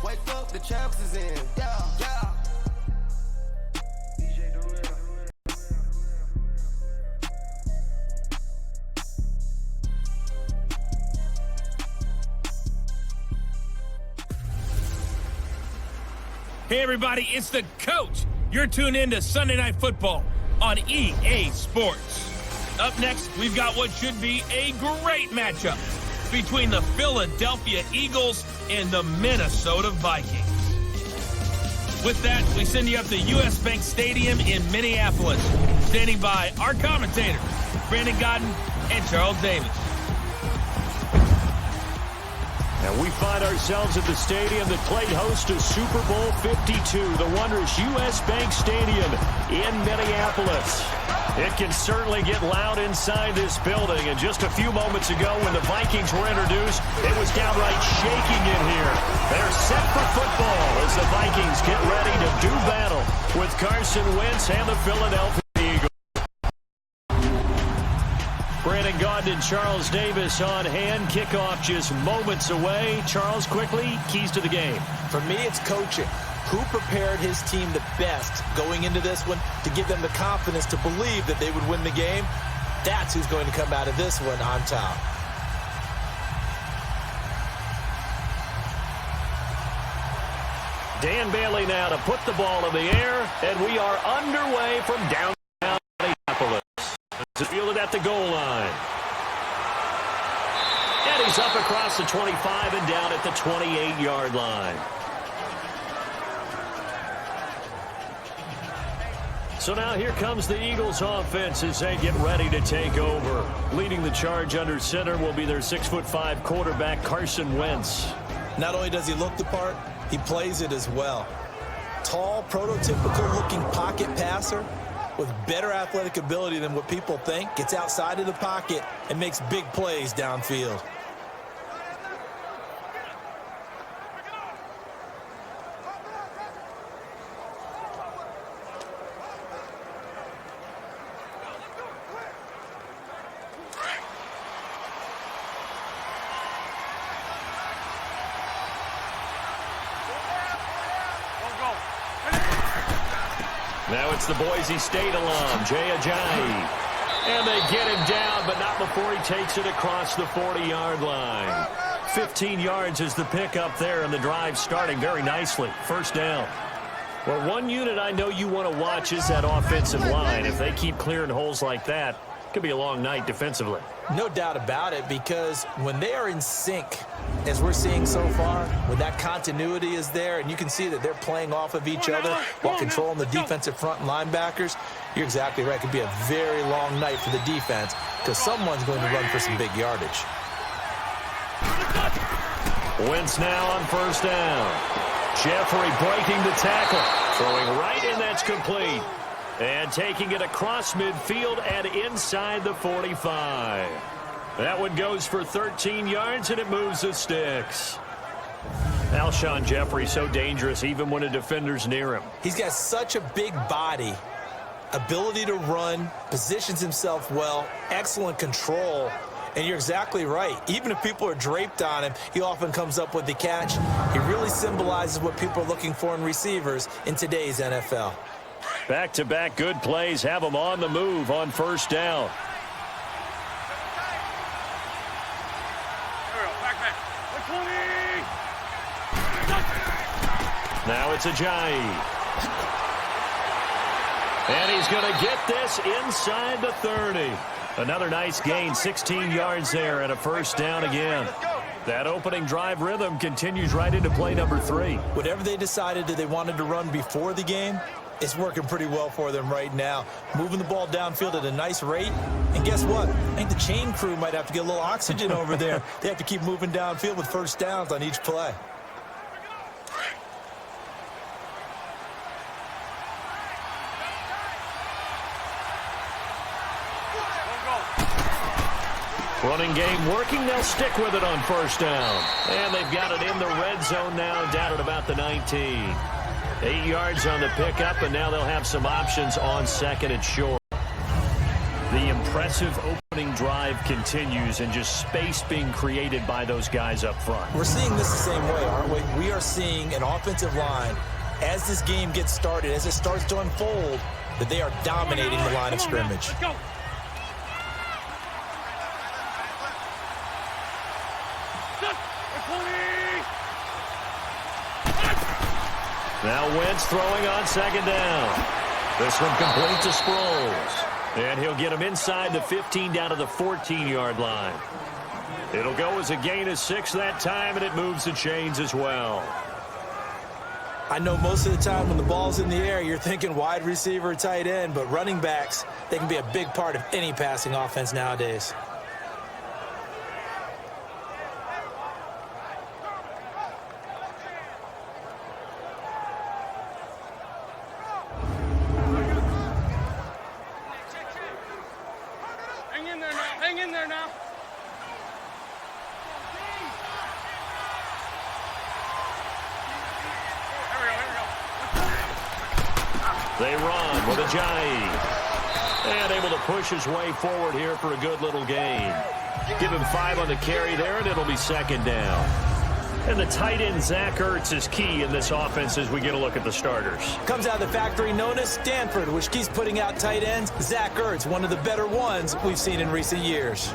Wake up, the champs is in. Yeah, yeah. Hey everybody, it's the coach. You're tuned in to Sunday Night Football on EA Sports. Up next, we've got what should be a great matchup between the Philadelphia Eagles and the Minnesota Vikings. With that, we send you up to US Bank Stadium in Minneapolis, standing by our commentators, Brandon Godden and Charles Davis. And we find ourselves at the stadium that played host to Super Bowl 52, the wondrous US Bank Stadium in Minneapolis. It can certainly get loud inside this building. And just a few moments ago when the Vikings were introduced, it was downright shaking in here. They're set for football as the Vikings get ready to do battle with Carson Wentz and the Philadelphia Eagles. Brandon Gaudin and Charles Davis on hand. Kickoff just moments away. Charles, quickly, keys to the game. For me, it's coaching. Who prepared his team the best going into this one to give them the confidence to believe that they would win the game? That's who's going to come out of this one on top. Dan Bailey now to put the ball in the air, and we are underway from downtown Minneapolis. It's fielded at the goal line. And he's up across the 25 and down at the 28-yard line. So now here comes the Eagles offense as they get ready to take over. Leading the charge under center will be their 6'5" quarterback, Carson Wentz. Not only does he look the part, he plays it as well. Tall, prototypical-looking pocket passer with better athletic ability than what people think. Gets outside of the pocket and makes big plays downfield. Now it's the Boise State alum, Jay Ajayi. And they get him down, but not before he takes it across the 40-yard line. 15 yards is the pickup there, and the drive starting very nicely. First down. Well, one unit I know you want to watch is that offensive line. If they keep clearing holes like that, it could be a long night defensively. No doubt about it, because when they are in sync, as we're seeing so far, when that continuity is there and you can see that they're playing off of each other while controlling the defensive front and linebackers, you're exactly right. It could be a very long night for the defense because someone's going to run for some big yardage. Wentz now on first down. Jeffrey breaking the tackle. Throwing right in, that's complete. And taking it across midfield and inside the 45. That one goes for 13 yards, and it moves the sticks. Alshon Jeffrey so dangerous even when a defender's near him. He's got such a big body, ability to run, positions himself well, excellent control. And you're exactly right. Even if people are draped on him, he often comes up with the catch. He really symbolizes what people are looking for in receivers in today's NFL. Back-to-back good plays have him on the move on first down. Now it's Ajayi. And he's going to get this inside the 30. Another nice gain, 16 yards there and a first down again. That opening drive rhythm continues right into play number 3. Whatever they decided that they wanted to run before the game, it's working pretty well for them right now. Moving the ball downfield at a nice rate. And guess what? I think the chain crew might have to get a little oxygen over there. They have to keep moving downfield with first downs on each play. Running game working. They'll stick with it on first down. And they've got it in the red zone now, down at about the 19. 8 yards on the pickup, and now they'll have some options on second and short. The impressive open Drive continues and just space being created by those guys up front. We're seeing this the same way, aren't we? We are seeing an offensive line, as this game gets started, as it starts to unfold, that they are dominating the line of scrimmage. Let's go. Now Wentz throwing on second down. This one complete to Sproles. And he'll get him inside the 15 down to the 14-yard line. It'll go as a gain of 6 that time, and it moves the chains as well. I know most of the time when the ball's in the air, you're thinking wide receiver, tight end, but running backs, they can be a big part of any passing offense nowadays. Hang in there now. They run with Ajayi. And able to push his way forward here for a good little gain. Give him 5 on the carry there, and it'll be second down. And the tight end, Zach Ertz, is key in this offense as we get a look at the starters. Comes out of the factory known as Stanford, which keeps putting out tight ends. Zach Ertz, one of the better ones we've seen in recent years.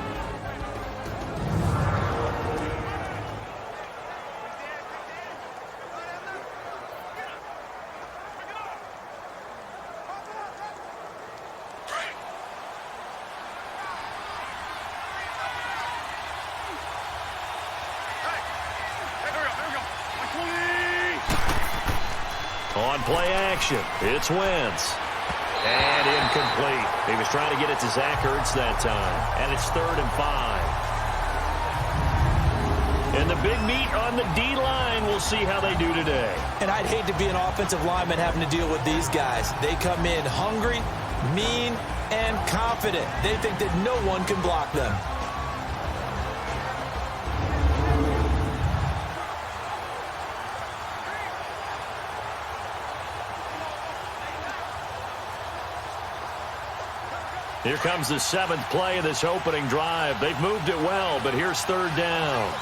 On play action, it's Wentz. And incomplete. He was trying to get it to Zach Ertz that time. And it's 3rd and 5. And the big meat on the D-line, we'll see how they do today. And I'd hate to be an offensive lineman having to deal with these guys. They come in hungry, mean, and confident. They think that no one can block them. Here comes the 7th play of this opening drive. They've moved it well, but here's 3rd down.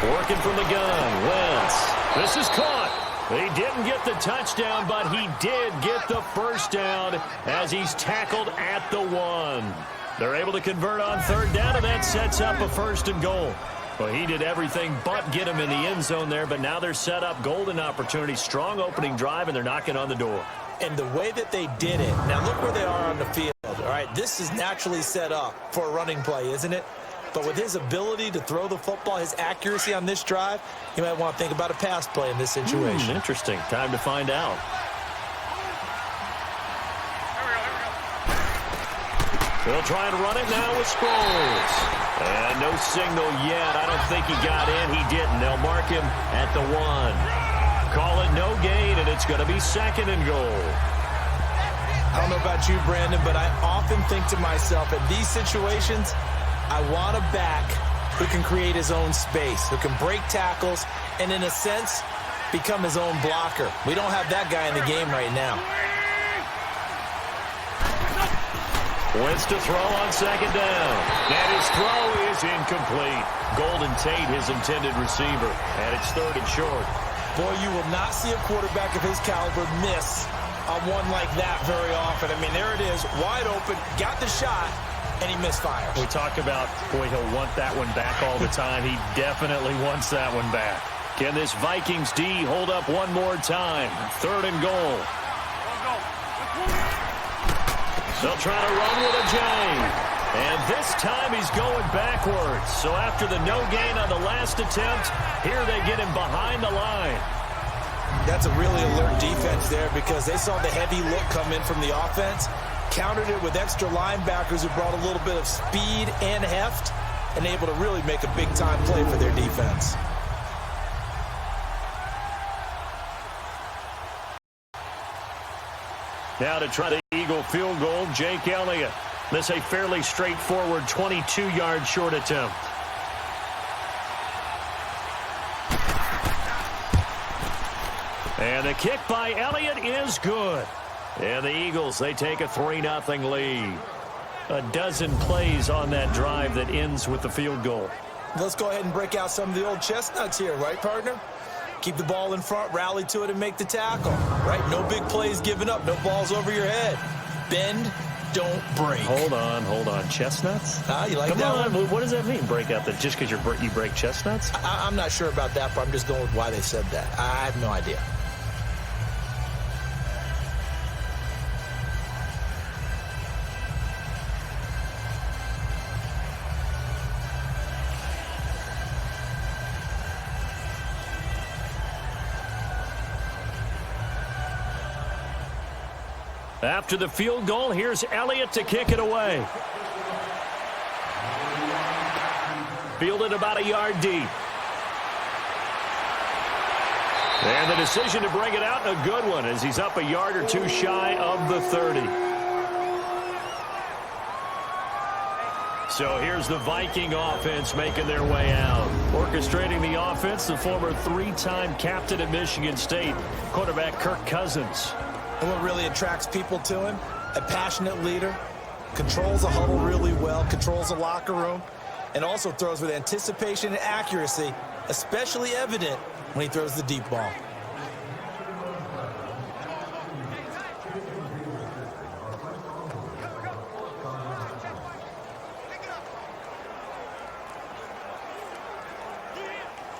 Working from the gun, Wentz. This is caught. He didn't get the touchdown, but he did get the first down as he's tackled at the 1. They're able to convert on 3rd down, and that sets up a 1st and goal. Well, he did everything but get him in the end zone there, but now they're set up golden opportunity, strong opening drive, and they're knocking on the door. And the way that they did it, now look where they are on the field. All right, this is naturally set up for a running play, isn't it? But with his ability to throw the football, his accuracy on this drive, you might want to think about a pass play in this situation. Interesting. Time to find out. They'll try and run it now with Sproles. And no signal yet. I don't think he got in. He didn't. They'll mark him at the 1. Call it no gain, and it's going to be 2nd and goal. I don't know about you, Brandon, but I often think to myself, in these situations, I want a back who can create his own space, who can break tackles, and in a sense, become his own blocker. We don't have that guy in the game right now. Wentz to throw on 2nd down. And his throw is incomplete. Golden Tate, his intended receiver. And it's 3rd and short. Boy, you will not see a quarterback of his caliber miss on one like that very often. I mean, there it is, wide open, got the shot, and he misfires. We talk about, boy, he'll want that one back all the time. He definitely wants that one back. Can this Vikings D hold up one more time? 3rd and goal. They'll try to run with Ajayi. And this time he's going backwards. So after the no gain on the last attempt, here they get him behind the line. That's a really alert defense there because they saw the heavy look come in from the offense, countered it with extra linebackers who brought a little bit of speed and heft, and able to really make a big-time play for their defense. Now to try the Eagle field goal, Jake Elliott. This a fairly straightforward 22-yard short attempt. And the kick by Elliott is good. And the Eagles, they take a 3-0 lead. A dozen plays on that drive that ends with the field goal. Let's go ahead and break out some of the old chestnuts here, right, partner? Keep the ball in front, rally to it, and make the tackle, right? No big plays given up, no balls over your head. Bend, don't break. Hold on. Chestnuts? You like Come that on, one? what does that mean, break out? That just because you break chestnuts? I'm not sure about that, but I'm just going with why they said that. I have no idea. After the field goal, here's Elliott to kick it away. Fielded about a yard deep. And the decision to bring it out, a good one, as he's up a yard or two shy of the 30. So here's the Viking offense making their way out. Orchestrating the offense, the former 3-time captain at Michigan State, quarterback Kirk Cousins. And what really attracts people to him? A passionate leader, controls the huddle really well, controls the locker room, and also throws with anticipation and accuracy, especially evident when he throws the deep ball.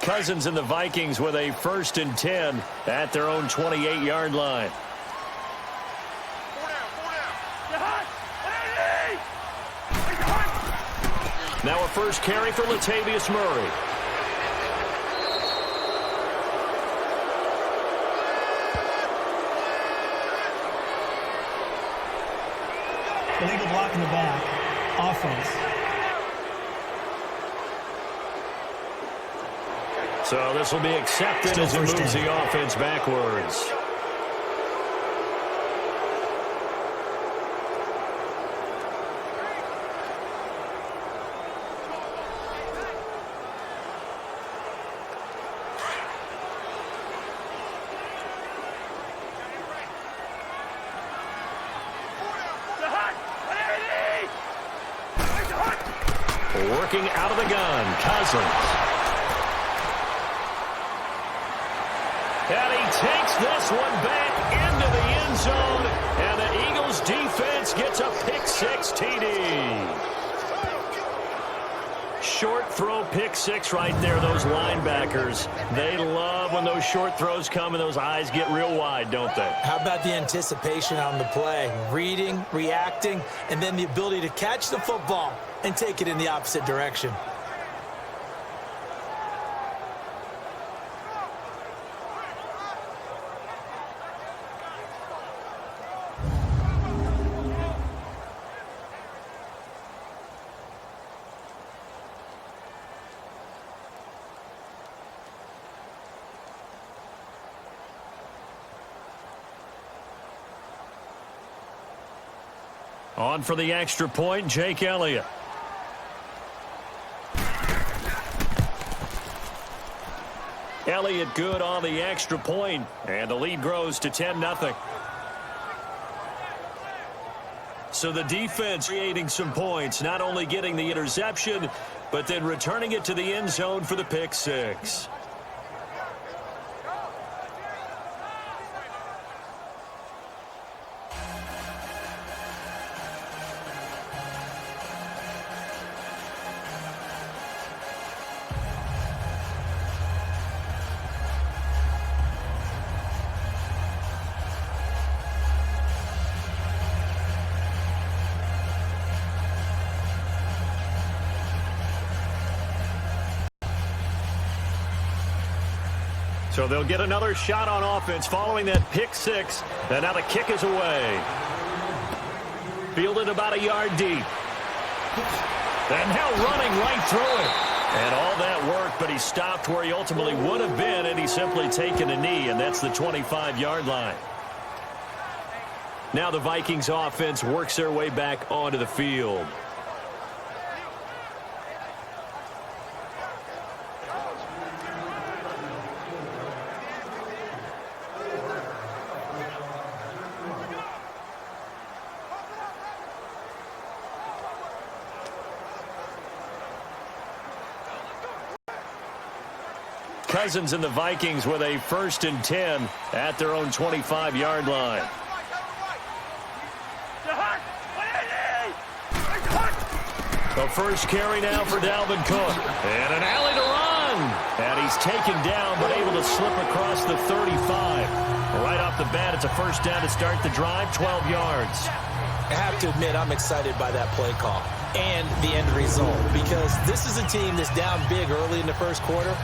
Cousins and the Vikings with a 1st and 10 at their own 28-yard line. Now a first carry for Latavius Murray. Illegal block in the back. Offense. So this will be accepted as it moves the offense backwards. Working out of the gun, Cousins. And he takes this one back into the end zone, and the Eagles defense gets a pick-6 TD. Short throw pick-6 right there, those linebackers. They love when those short throws come and those eyes get real wide, don't they? How about the anticipation on the play? Reading, reacting, and then the ability to catch the football and take it in the opposite direction. On for the extra point, Jake Elliott. Elliott good on the extra point, and the lead grows to 10-0. So the defense creating some points, not only getting the interception, but then returning it to the end zone for the pick-6. So they'll get another shot on offense following that pick-6. And now the kick is away. Fielded about a yard deep. And now running right through it. And all that work, but he stopped where he ultimately would have been, and he's simply taken a knee, and that's the 25-yard line. Now the Vikings offense works their way back onto the field. Cousins and the Vikings with a 1st and 10 at their own 25-yard line. The first carry now for Dalvin Cook. And an alley to run. And he's taken down, but able to slip across the 35. Right off the bat, it's a 1st down to start the drive, 12 yards. I have to admit, I'm excited by that play call and the end result, because this is a team that's down big early in the 1st quarter,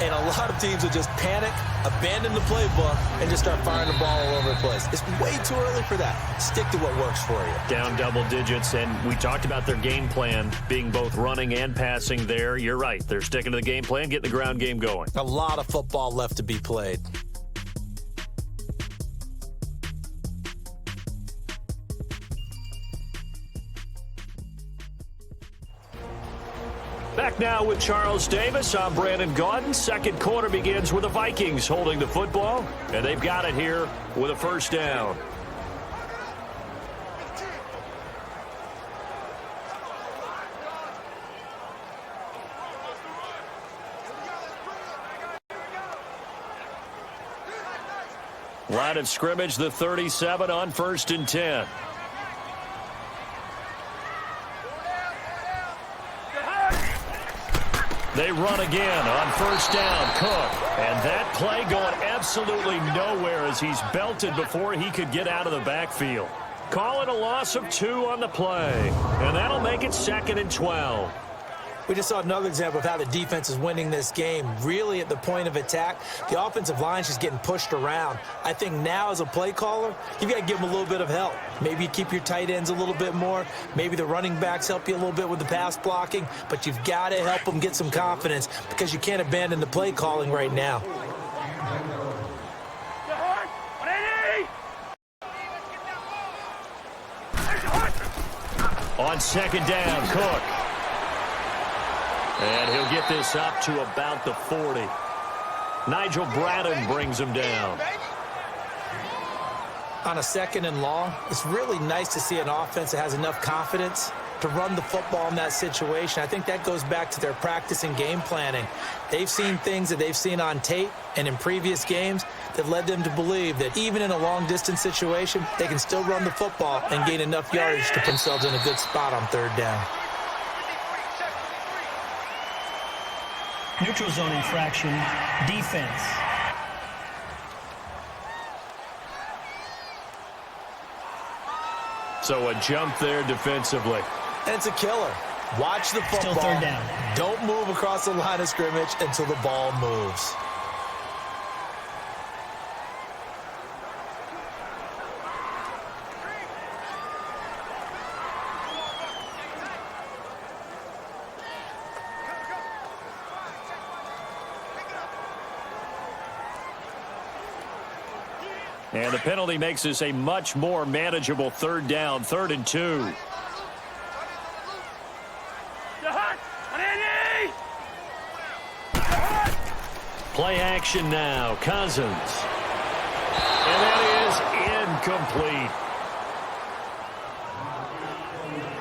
and a lot of teams will just panic, abandon the playbook, and just start firing the ball all over the place. It's way too early for that. Stick to what works for you. Down double digits, and we talked about their game plan being both running and passing there. You're right. They're sticking to the game plan, getting the ground game going. A lot of football left to be played. Back now with Charles Davis. I'm Brandon Gaudin. 2nd quarter begins with the Vikings holding the football, and they've got it here with a 1st down. Line of scrimmage, the 37 on 1st and 10. They run again on 1st down, Cook. And that play going absolutely nowhere as he's belted before he could get out of the backfield. Call it a loss of 2 on the play. And that'll make it 2nd and 12. We just saw another example of how the defense is winning this game. Really at the point of attack, the offensive line's just getting pushed around. I think now as a play caller, you've got to give them a little bit of help. Maybe you keep your tight ends a little bit more. Maybe the running backs help you a little bit with the pass blocking. But you've got to help them get some confidence because you can't abandon the play calling right now. On 2nd down, Cook. And he'll get this up to about the 40. Nigel Bradden brings him down. On a 2nd and long, it's really nice to see an offense that has enough confidence to run the football in that situation. I think that goes back to their practice and game planning. They've seen things that they've seen on tape and in previous games that led them to believe that even in a long-distance situation, they can still run the football and gain enough yardage to put themselves in a good spot on 3rd down. Neutral zone infraction, defense. So a jump there defensively. And it's a killer. Watch the football. Still 3rd down. Don't move across the line of scrimmage until the ball moves. And the penalty makes this a much more manageable 3rd down, 3rd and 2. Play action now, Cousins. And that is incomplete.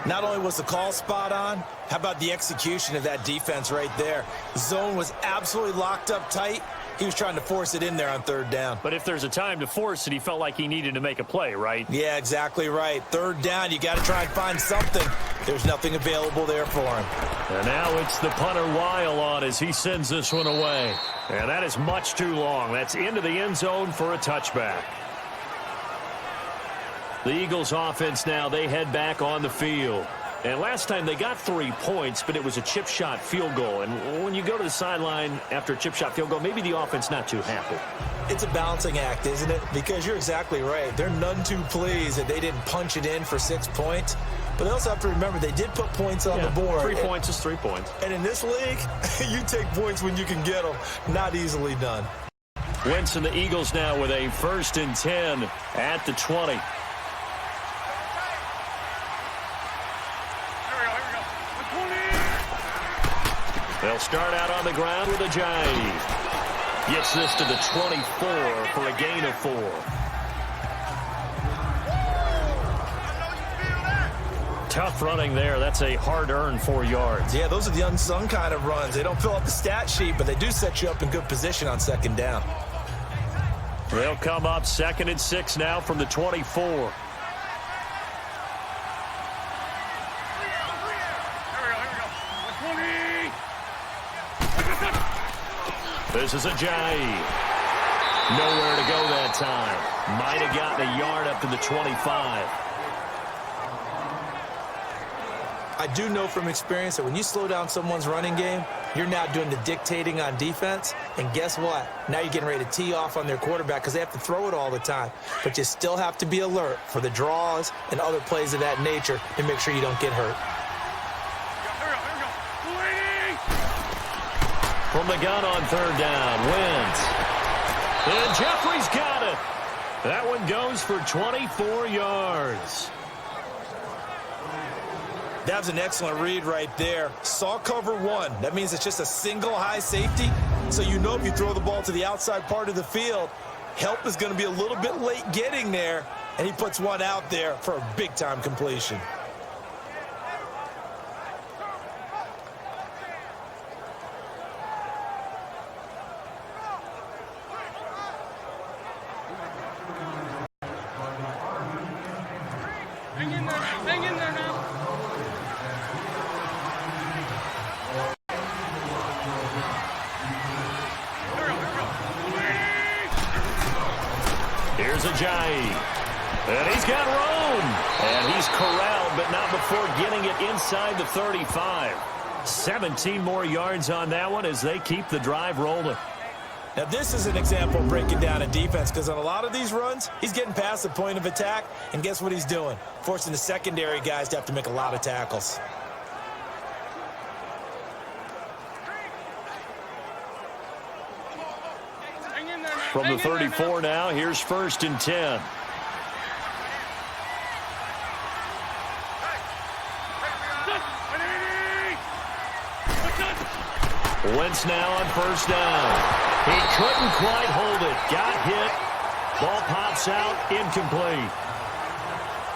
Not only was the call spot on, how about the execution of that defense right there? The zone was absolutely locked up tight. He was trying to force it in there on 3rd down. But if there's a time to force it, he felt like he needed to make a play, right? Yeah, exactly right. 3rd down, you got to try and find something. There's nothing available there for him. And now it's the punter Weil on as he sends this one away. And that is much too long. That's into the end zone for a touchback. The Eagles offense now, they head back on the field. And last time they got 3 points, but it was a chip shot field goal. And when you go to the sideline after a chip shot field goal, maybe the offense not too happy. It's a balancing act, isn't it? Because you're exactly right. They're none too pleased that they didn't punch it in for 6 points. But they also have to remember they did put points on the board. 3 points is 3 points. And in this league, you take points when you can get them. Not easily done. Wentz and the Eagles now with a 1st and 10 at the 20. They'll start out on the ground with a jive. Gets this to the 24 for a gain of 4. Tough running there. That's a hard-earned 4 yards. Yeah, those are the unsung kind of runs. They don't fill up the stat sheet, but they do set you up in good position on second down. They'll come up 2nd and 6 now from the 24. This is Ajayi. Nowhere to go that time. Might have gotten a yard up to the 25. I do know from experience that when you slow down someone's running game, you're now doing the dictating on defense. And guess what? Now you're getting ready to tee off on their quarterback because they have to throw it all the time. But you still have to be alert for the draws and other plays of that nature to make sure you don't get hurt. From the gun on 3rd down, Wentz. And Jeffrey's got it. That one goes for 24 yards. That was an excellent read right there. Saw cover 1. That means it's just a single high safety. So you know if you throw the ball to the outside part of the field, help is going to be a little bit late getting there. And he puts one out there for a big-time completion. Hang in there now. Here's Ajayi. And he's got room. And he's corralled, but not before getting it inside the 35. 17 more yards on that one as they keep the drive rolling. Now, this is an example of breaking down a defense because on a lot of these runs, he's getting past the point of attack, and guess what he's doing? Forcing the secondary guys to have to make a lot of tackles. From the 34 now, here's 1st and 10. Wentz now on 1st down. He couldn't quite hold it. Got hit. Ball pops out. Incomplete.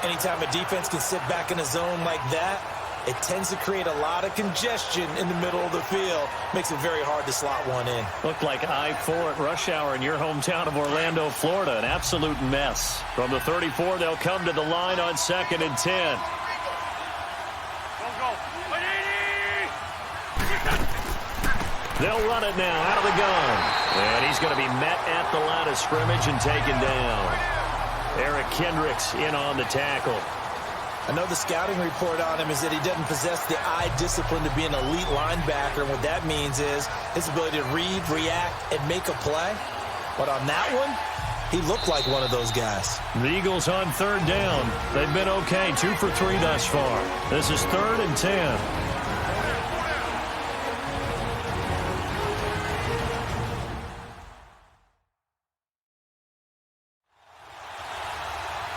Anytime a defense can sit back in a zone like that, it tends to create a lot of congestion in the middle of the field. Makes it very hard to slot one in. Looked like I-4 at rush hour in your hometown of Orlando, Florida. An absolute mess. From the 34, they'll come to the line on 2nd and 10. They'll run it now out of the gun. And he's going to be met at the line of scrimmage and taken down. Eric Kendricks in on the tackle. I know the scouting report on him is that he doesn't possess the eye discipline to be an elite linebacker. And what that means is his ability to read, react, and make a play. But on that one, he looked like one of those guys. The Eagles on 3rd down. They've been okay, 2 for 3 thus far. This is 3rd and 10.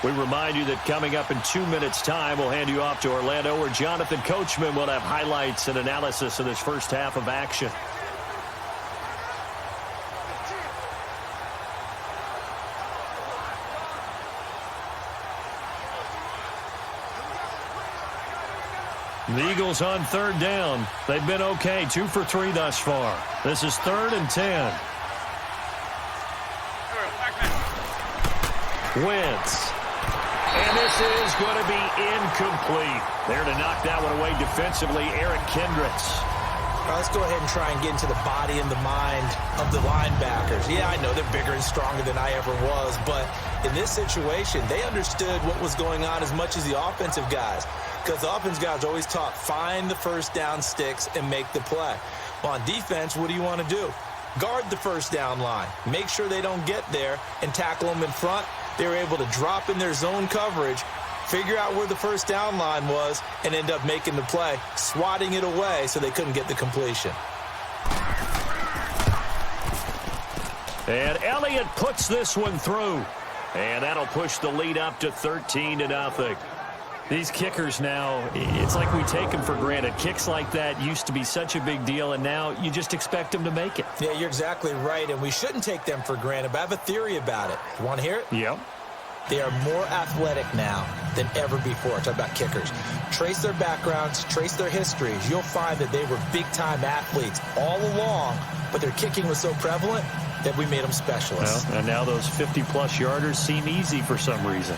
We remind you that coming up in 2 minutes' time, we'll hand you off to Orlando, where Jonathan Coachman will have highlights and analysis of this first half of action. The Eagles on 3rd down. They've been okay, 2 for 3 thus far. This is 3rd and 10. Wentz. And this is going to be incomplete. There to knock that one away defensively, Eric Kendricks. Well, let's go ahead and try and get into the body and the mind of the linebackers. Yeah, I know they're bigger and stronger than I ever was, but in this situation, they understood what was going on as much as the offensive guys, because the offensive guys are always taught, find the first down sticks and make the play. Well, on defense, what do you want to do? Guard the first down line. Make sure they don't get there and tackle them in front. They were able to drop in their zone coverage, figure out where the first down line was, and end up making the play, swatting it away so they couldn't get the completion. And Elliott puts this one through. And that'll push the lead up to 13-0. These kickers now, it's like we take them for granted. Kicks like that used to be such a big deal, and now you just expect them to make it. Yeah, you're exactly right, and we shouldn't take them for granted, but I have a theory about it. You want to hear it? Yep. They are more athletic now than ever before. Talk about kickers. Trace their backgrounds, trace their histories. You'll find that they were big-time athletes all along, but their kicking was so prevalent that we made them specialists. Well, and now those 50-plus yarders seem easy for some reason.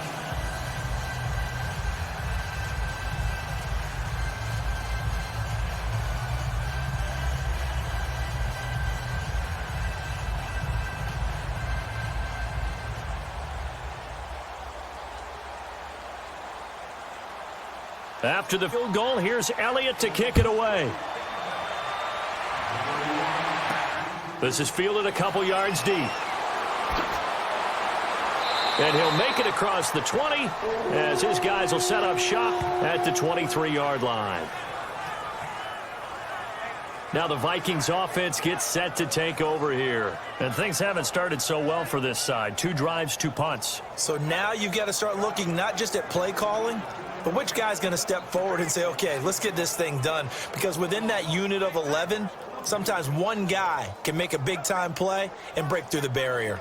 After the field goal, here's Elliott to kick it away. This is fielded a couple yards deep. And he'll make it across the 20 as his guys will set up shop at the 23-yard line. Now the Vikings offense gets set to take over here. And things haven't started so well for this side. 2 drives, 2 punts. So now you've got to start looking not just at play calling, but which guy's going to step forward and say, okay, let's get this thing done. Because within that unit of 11, sometimes one guy can make a big-time play and break through the barrier.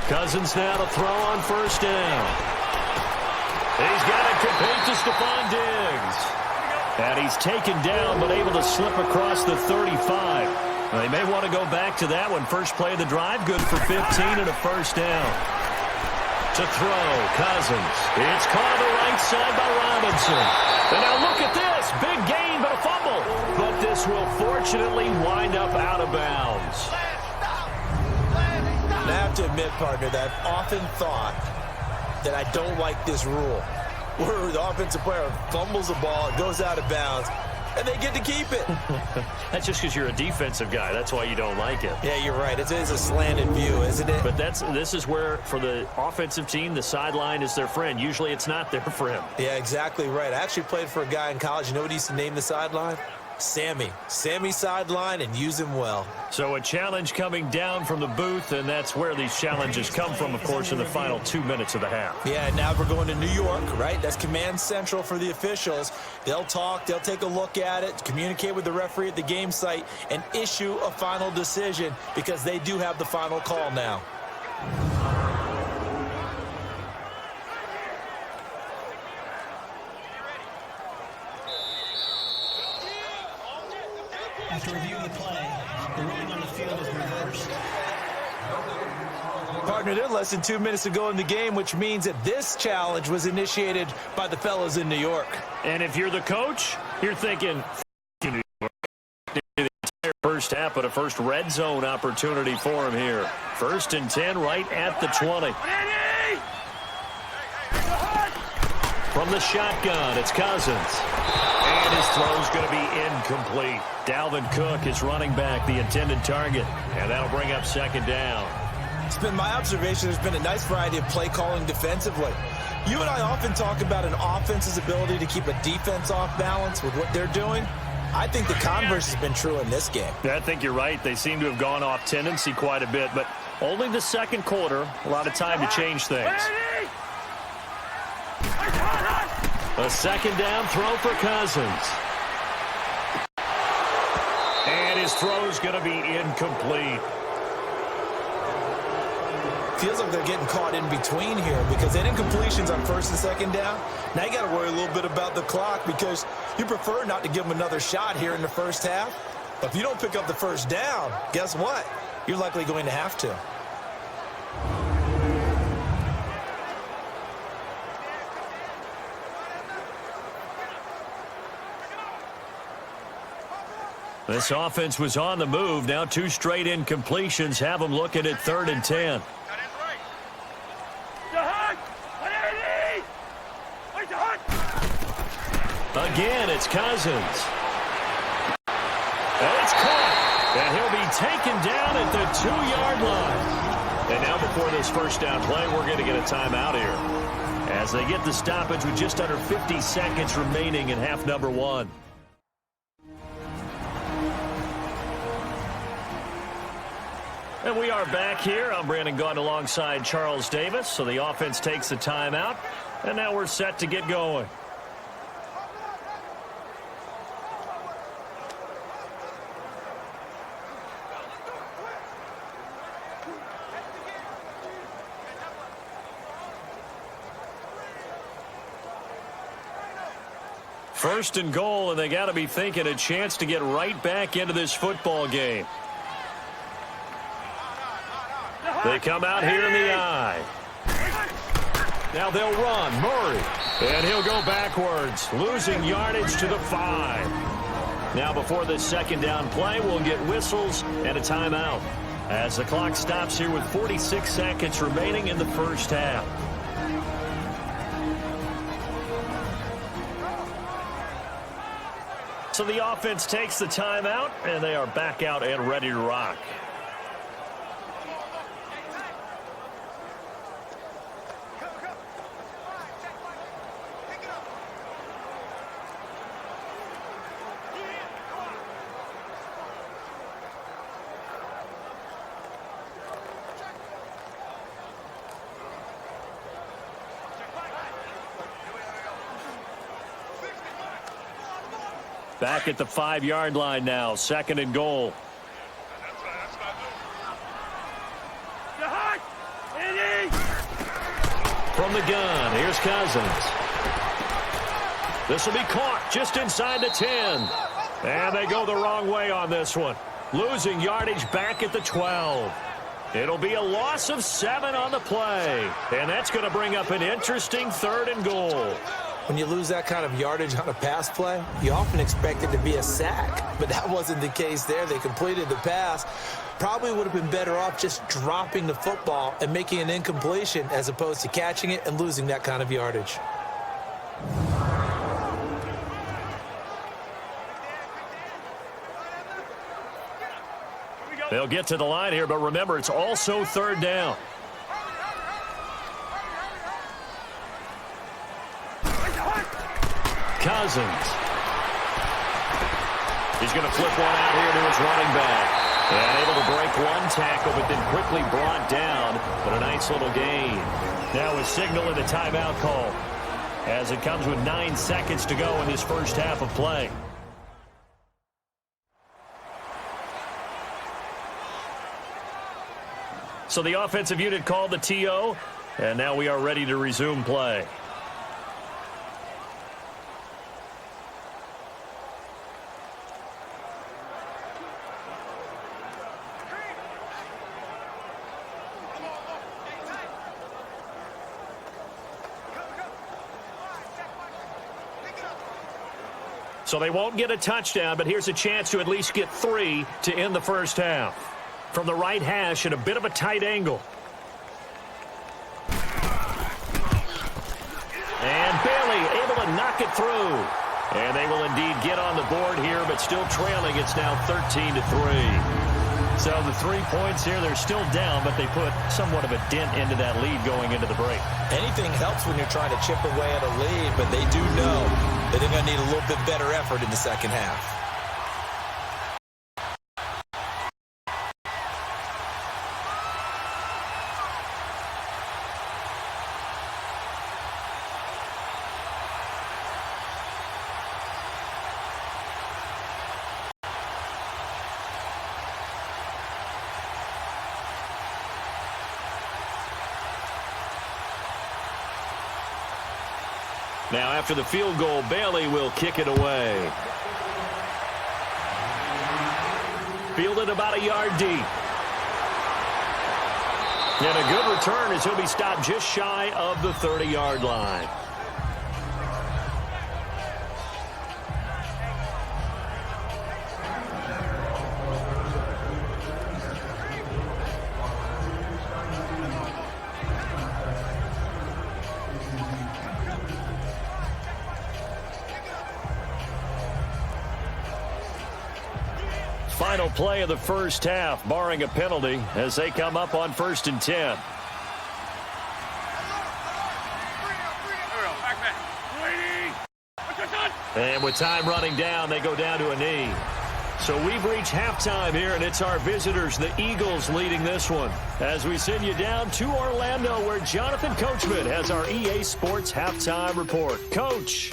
Cousins now to throw on first down. He's got it complete to Stephon Diggs. And he's taken down but able to slip across the 35. They may want to go back to that one. First play of the drive, good for 15 and a first down. To throw, Cousins. It's caught on the right side by Robinson. And now look at this. Big gain but a fumble. But this will fortunately wind up out of bounds. And I have to admit, partner, that I've often thought that I don't like this rule, where the offensive player fumbles the ball, it goes out of bounds, and they get to keep it. That's just because you're a defensive guy. That's why you don't like it. Yeah, you're right. It is a slanted view, isn't it? But this is where, for the offensive team, the sideline is their friend. Usually it's not there for him. Yeah, exactly right. I actually played for a guy in college. You know what he used to name the sideline? Sammy. Sammy sideline, and use him well. So a challenge coming down from the booth, and that's where these challenges come from, of course, in the final 2 minutes of the half. Yeah, now we're going to New York, right? That's command central for the officials. They'll talk, they'll take a look at it, communicate with the referee at the game site, and issue a final decision because they do have the final call now. After reviewing the play, the ruling on the field is reversed. Partner, they're less than 2 minutes to go in the game, which means that this challenge was initiated by the fellas in New York. And if you're the coach, you're thinking, New York, the entire first half, but a first red zone opportunity for him here. 1st and 10 right at the 20. From the shotgun, it's Cousins. And his throw's going to be incomplete. Dalvin Cook is running back, the intended target. And that'll bring up 2nd down. It's been my observation there's been a nice variety of play calling defensively. You and I often talk about an offense's ability to keep a defense off balance with what they're doing. I think the converse has been true in this game. I think you're right. They seem to have gone off tendency quite a bit, but only the 2nd quarter, a lot of time to change things. A 2nd down throw for Cousins. And his throw's going to be incomplete. Feels like they're getting caught in between here because they did incompletions on 1st and 2nd down. Now you got to worry a little bit about the clock because you prefer not to give them another shot here in the first half. But if you don't pick up the 1st down, guess what? You're likely going to have to. This offense was on the move. Now 2 straight incompletions have them looking at 3rd and 10. Again, it's Cousins. And it's caught. And he'll be taken down at the 2-yard line. And now before this 1st down play, we're going to get a timeout here. As they get the stoppage with just under 50 seconds remaining in half number 1. And we are back here. I'm Brandon Gaudin alongside Charles Davis. So the offense takes the timeout. And now we're set to get going. First and goal, and they got to be thinking a chance to get right back into this football game. They come out here in the I. Now they'll run. Murray. And he'll go backwards, losing yardage to the 5. Now before this second down play, we'll get whistles and a timeout as the clock stops here with 46 seconds remaining in the first half. So the offense takes the timeout, and they are back out and ready to rock. Back at the 5-yard line now, second and goal. From the gun, here's Cousins. This will be caught just inside the 10. And they go the wrong way on this one. Losing yardage back at the 12. It'll be a loss of 7 on the play. And that's going to bring up an interesting third and goal. When you lose that kind of yardage on a pass play, you often expect it to be a sack. But that wasn't the case there. They completed the pass. Probably would have been better off just dropping the football and making an incompletion as opposed to catching it and losing that kind of yardage. They'll get to the line here, but remember, it's also third down. Cousins. He's going to flip one out here to his running back. And able to break one tackle, but then quickly brought down. But a nice little gain. Now a signal and a timeout call, as it comes with 9 seconds to go in this first half of play. So the offensive unit called the TO, and now we are ready to resume play. So they won't get a touchdown, but here's a chance to at least get 3 to end the first half. From the right hash at a bit of a tight angle. And Bailey able to knock it through. And they will indeed get on the board here, but still trailing. It's now 13-3. So the 3 points here, they're still down, but they put somewhat of a dent into that lead going into the break. Anything helps when you're trying to chip away at a lead, but they do know that they're going to need a little bit better effort in the second half. Now after the field goal, Bailey will kick it away. Fielded about a yard deep. And a good return as he'll be stopped just shy of the 30-yard line. Final play of the first half, barring a penalty, as they come up on 1st and 10. And with time running down, they go down to a knee. So we've reached halftime here, and it's our visitors, the Eagles, leading this one. As we send you down to Orlando, where Jonathan Coachman has our EA Sports Halftime Report. Coach.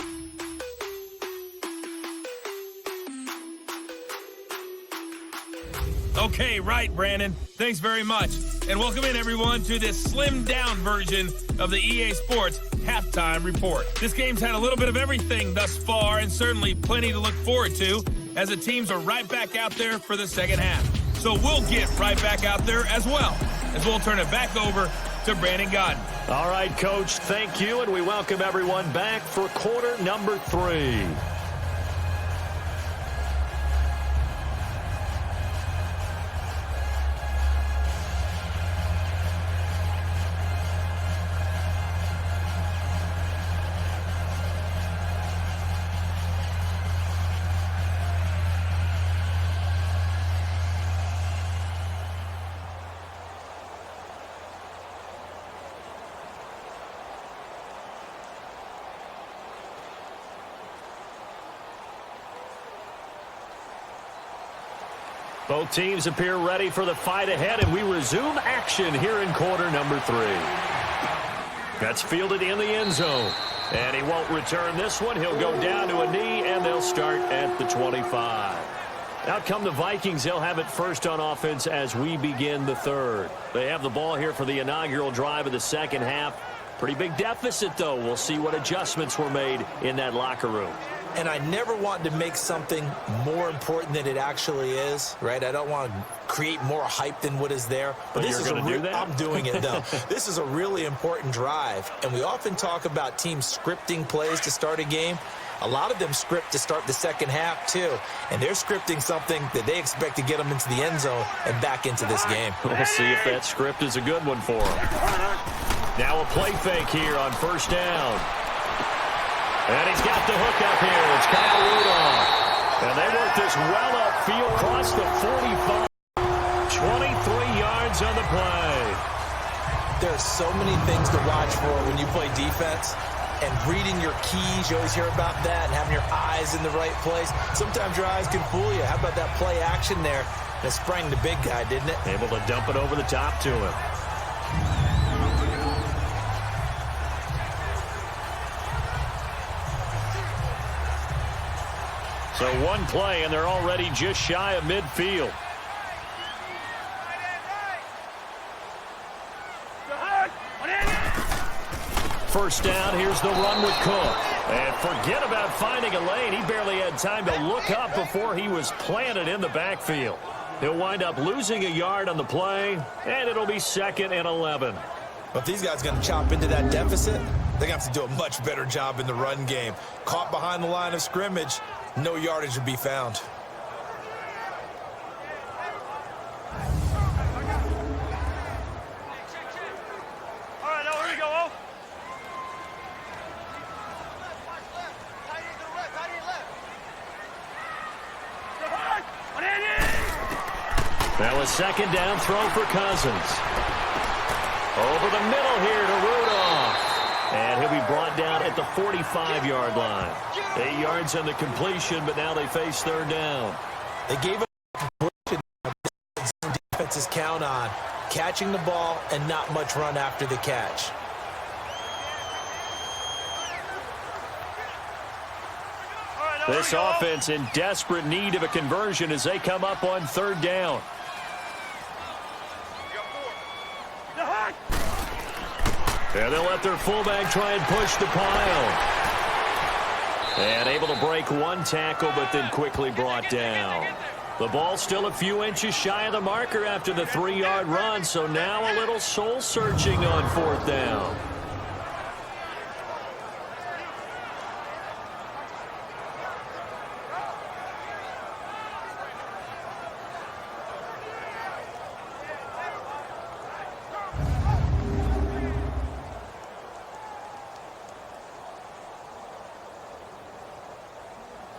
Okay, right, Brandon. Thanks very much. And welcome in, everyone, to this slimmed-down version of the EA Sports Halftime Report. This game's had a little bit of everything thus far, and certainly plenty to look forward to, as the teams are right back out there for the second half. So we'll get right back out there as well, as we'll turn it back over to Brandon Godden. All right, Coach, thank you, and we welcome everyone back for quarter number 3. Both teams appear ready for the fight ahead, and we resume action here in quarter number 3. That's fielded in the end zone. And he won't return this one. He'll go down to a knee, and they'll start at the 25. Out come the Vikings. They'll have it first on offense as we begin the third. They have the ball here for the inaugural drive of the second half. Pretty big deficit, though. We'll see what adjustments were made in that locker room. And I never want to make something more important than it actually is, right? I don't want to create more hype than what is there. But this is I'm doing it, though. This is a really important drive. And we often talk about teams scripting plays to start a game. A lot of them script to start the second half, too. And they're scripting something that they expect to get them into the end zone and back into this game. We'll see if that script is a good one for them. Now a play fake here on first down. And he's got the hook up here. It's Kyle Rudolph. And they work this well upfield across the 45. 23 yards on the play. There are so many things to watch for when you play defense. And reading your keys, you always hear about that, and having your eyes in the right place. Sometimes your eyes can fool you. How about that play action there? That sprang the big guy, didn't it? Able to dump it over the top to him. So one play, and they're already just shy of midfield. First down, here's the run with Cook. And forget about finding a lane. He barely had time to look up before he was planted in the backfield. He'll wind up losing a yard on the play, and it'll be 2nd and 11. But if these guys are going to chop into that deficit, they're going to have to do a much better job in the run game. Caught behind the line of scrimmage, no yardage to be found. That was second down throw for Cousins. Over the middle here to Rudolph. And he'll be brought down at the 45-yard line. 8 yards on the completion, but now they face third down. They gave up defenses count on catching the ball and not much run after the catch. This offense in desperate need of a conversion as they come up on third down. And they'll let their fullback try and push the pile. And able to break one tackle, but then quickly brought down. The ball still a few inches shy of the marker after the 3-yard run, so now a little soul-searching on fourth down.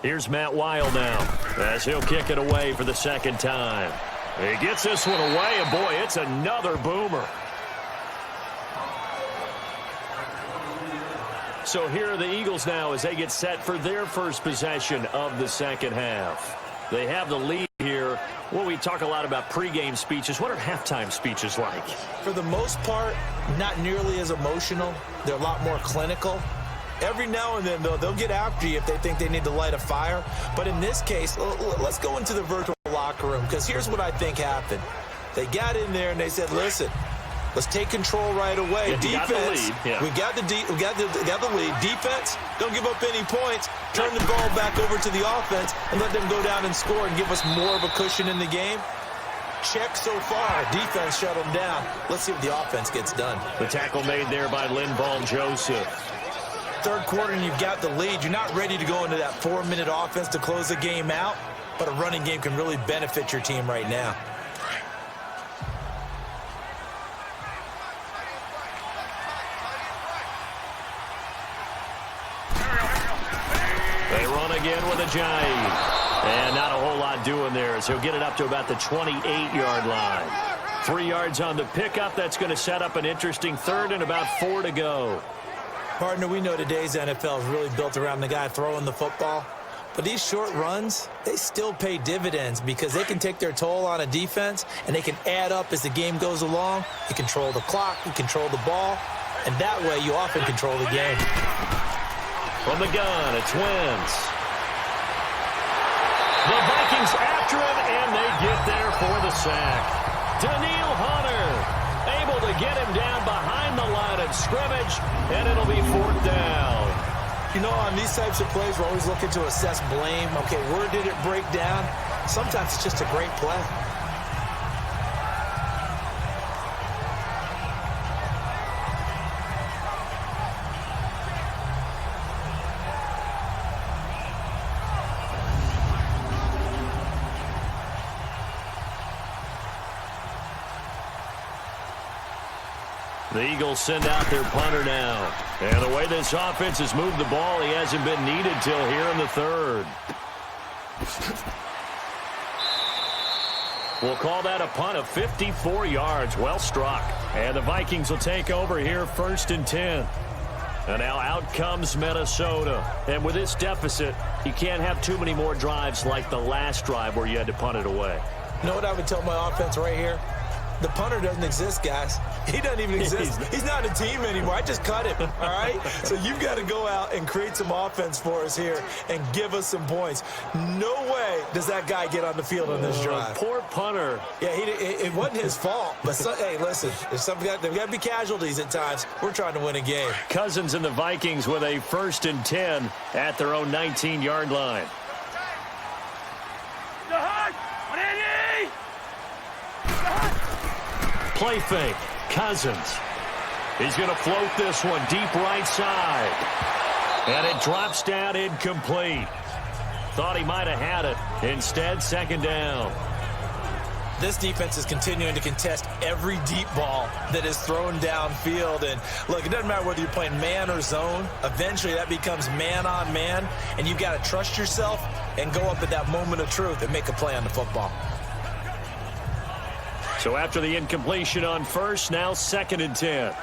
Here's Matt Weil now as he'll kick it away for the second time. He gets this one away, and boy, it's another boomer. So here are the Eagles now as they get set for their first possession of the second half. They have the lead here. Well, we talk a lot about pregame speeches. What are halftime speeches like? For the most part, not nearly as emotional. They're a lot more clinical. Every now and then, though, they'll get after you if they think they need to light a fire. But in this case, let's go into the virtual locker room, because here's what I think happened. They got in there and they said, listen, let's take control right away. Yeah, defense, we got the lead. Defense, don't give up any points. Turn the ball back over to the offense and let them go down and score and give us more of a cushion in the game. Check so far. Defense shut them down. Let's see if the offense gets done. The tackle made there by Linval Joseph. Third quarter and you've got the lead. You're not ready to go into that 4-minute offense to close the game out, but a running game can really benefit your team right now. They run again with a jive. And not a whole lot doing there, so he'll get it up to about the 28-yard line. 3 yards on the pickup. That's going to set up an interesting third and about 4 to go. Partner, we know today's NFL is really built around the guy throwing the football. But these short runs, they still pay dividends because they can take their toll on a defense and they can add up as the game goes along. You control the clock, you control the ball, and that way you often control the game. From the gun, it's Wentz. The Vikings after him, and they get there for the sack. Danielle Hunter able to get him down behind the line of scrimmage, and it'll be 4th down. You know, on these types of plays, we're always looking to assess blame. Okay, where did it break down? Sometimes it's just a great play. The Eagles send out their punter now. And the way this offense has moved the ball, he hasn't been needed till here in the third. We'll call that a punt of 54 yards. Well struck. And the Vikings will take over here 1st and 10. And now out comes Minnesota. And with this deficit, you can't have too many more drives like the last drive where you had to punt it away. You know what I would tell my offense right here? The punter doesn't exist, guys. He doesn't even exist. He's not a team anymore. I just cut him, all right? So you've got to go out and create some offense for us here and give us some points. No way does that guy get on the field on this drive. Poor punter. Yeah, it wasn't his fault. But, hey, listen, there's got to be casualties at times. We're trying to win a game. Cousins and the Vikings with a 1st and 10 at their own 19-yard line. Play fake. Cousins. He's going to float this one deep right side. And it drops down incomplete. Thought he might have had it. Instead, 2nd down. This defense is continuing to contest every deep ball that is thrown downfield. And, look, it doesn't matter whether you're playing man or zone. Eventually, that becomes man-on-man. And you've got to trust yourself and go up at that moment of truth and make a play on the football. So after the incompletion on 1st, now 2nd and 10.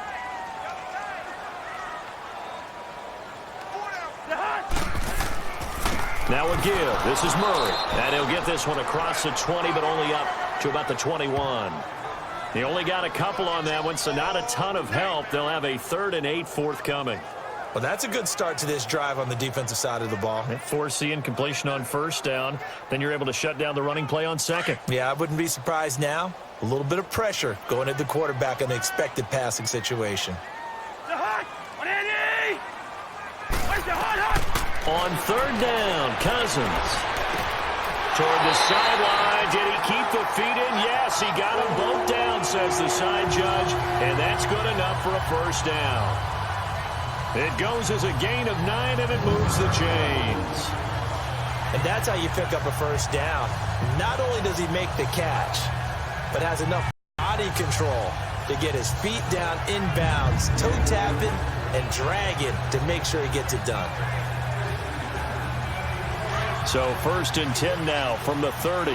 Now a give. This is Murray. And he'll get this one across the 20, but only up to about the 21. He only got a couple on that one, so not a ton of help. They'll have a 3rd and 8 forthcoming. Well, that's a good start to this drive on the defensive side of the ball. Force the incompletion on 1st down. Then you're able to shut down the running play on 2nd. Yeah, I wouldn't be surprised now. A little bit of pressure going at the quarterback in the expected passing situation. On 3rd down, Cousins. Toward the sideline. Did he keep the feet in? Yes, he got them both down, says the side judge. And that's good enough for a 1st down. It goes as a gain of 9, and it moves the chains. And that's how you pick up a 1st down. Not only does he make the catch, but has enough body control to get his feet down inbounds, toe tapping and dragging to make sure he gets it done. So 1st and 10 now from the 30.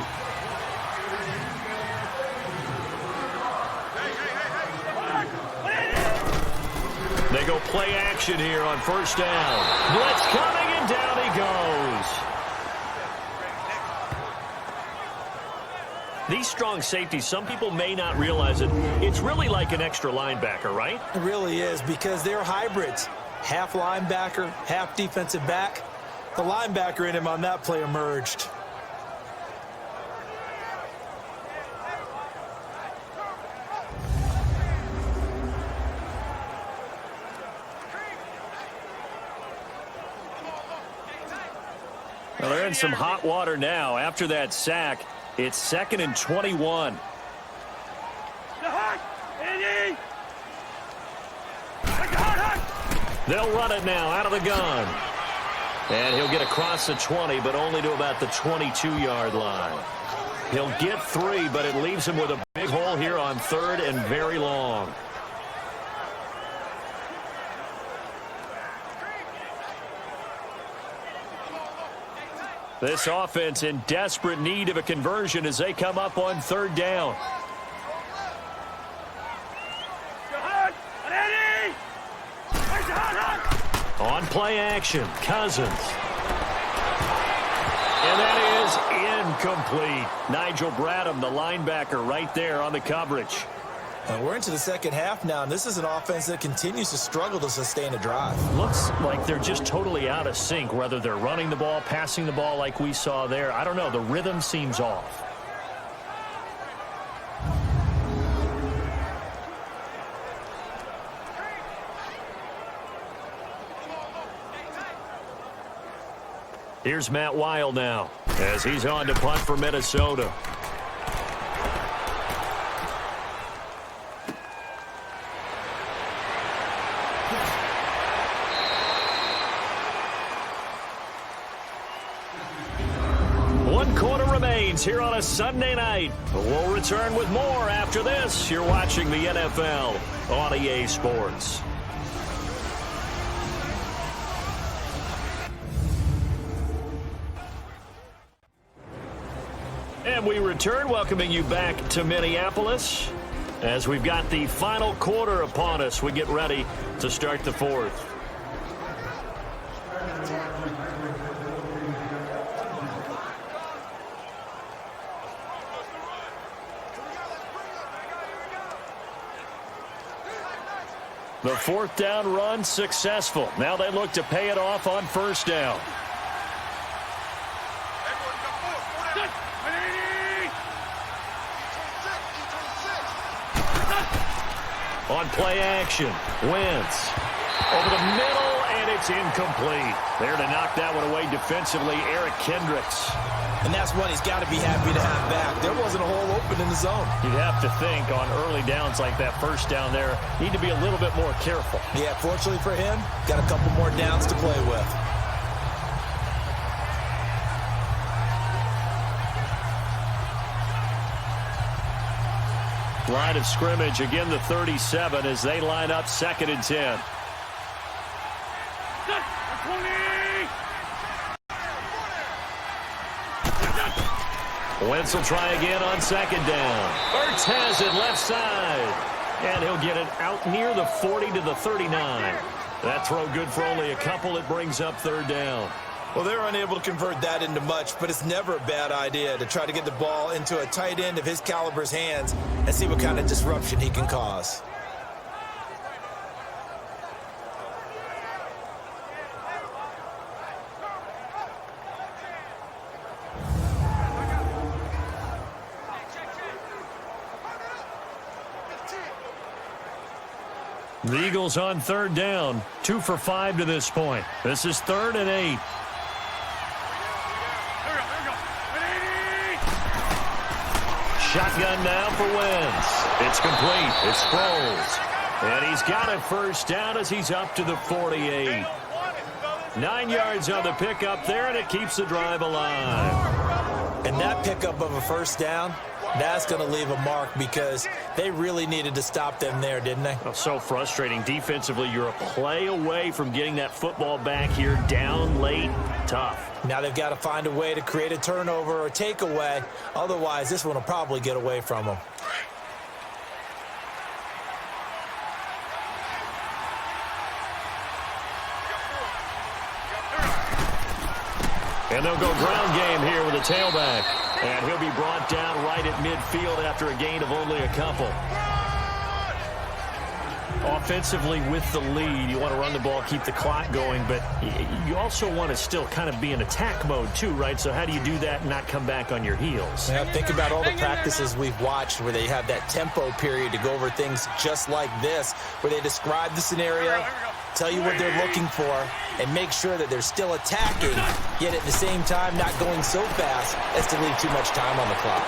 They go play action here on 1st down. Blitz coming, and down he goes. These strong safeties, some people may not realize it. It's really like an extra linebacker, right? It really is, because they're hybrids. Half linebacker, half defensive back. The linebacker in him on that play emerged. Well, they're in some hot water now. After that sack, it's 2nd and 21. They'll run it now out of the gun. And he'll get across the 20, but only to about the 22-yard line. He'll get 3, but it leaves him with a big hole here on 3rd and very long. This offense in desperate need of a conversion as they come up on 3rd down. On play action, Cousins. And that is incomplete. Nigel Bradham, the linebacker, right there on the coverage. We're into the second half now, and this is an offense that continues to struggle to sustain a drive. Looks like they're just totally out of sync, whether they're running the ball, passing the ball like we saw there. I don't know. The rhythm seems off. Here's Matt Weil now as he's on to punt for Minnesota. One quarter remains here on a Sunday night. We'll return with more after this. You're watching the NFL on EA Sports. And we return, welcoming you back to Minneapolis as we've got the final quarter upon us. We get ready to start the 4th. The 4th down run successful. Now they look to pay it off on 1st down. On play action, Wentz over the middle, and it's incomplete. There to knock that one away defensively, Eric Kendricks. And that's what he's got to be happy to have back. There wasn't a hole open in the zone. You'd have to think on early downs like that 1st down there, need to be a little bit more careful. Yeah, fortunately for him, got a couple more downs to play with. Line of scrimmage, again the 37 as they line up 2nd and 10. Wentz will try again on 2nd down. Ertz has it left side. And he'll get it out near the 40 to the 39. That throw good for only a couple. It brings up 3rd down. Well, they're unable to convert that into much, but it's never a bad idea to try to get the ball into a tight end of his caliber's hands and see what kind of disruption he can cause. The Eagles on 3rd down, 2 for 5 to this point. This is 3rd and 8. Shotgun now for Wentz. It's complete. It's Sproles. And he's got a 1st down as he's up to the 48. 9 yards on the pickup there, and it keeps the drive alive. And that pickup of a 1st down, that's going to leave a mark because they really needed to stop them there, didn't they? Oh, so frustrating. Defensively, you're a play away from getting that football back here down late. Tough. Now they've got to find a way to create a turnover or takeaway. Otherwise, this one will probably get away from them. And they'll go ground game here with a tailback. And he'll be brought down right at midfield after a gain of only a couple. Offensively with the lead, you want to run the ball, keep the clock going, but you also want to still kind of be in attack mode too, right? So how do you do that and not come back on your heels? Yeah, think about all the practices we've watched where they have that tempo period to go over things just like this, where they describe the scenario, tell you what they're looking for, and make sure that they're still attacking, yet at the same time not going so fast as to leave too much time on the clock.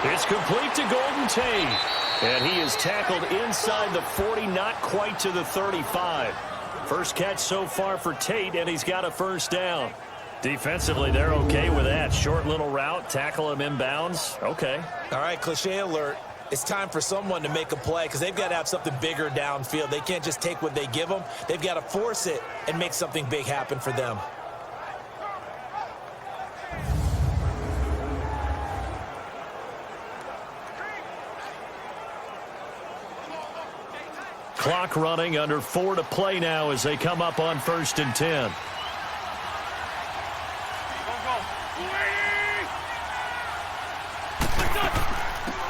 It's complete to Golden Tate. And he is tackled inside the 40, not quite to the 35. First catch so far for Tate, and he's got a first down. Defensively, they're okay with that. Short little route, tackle him inbounds. Okay. All right, cliche alert. It's time for someone to make a play because they've got to have something bigger downfield. They can't just take what they give them. They've got to force it and make something big happen for them. Clock running, under 4 to play now as they come up on 1st and 10.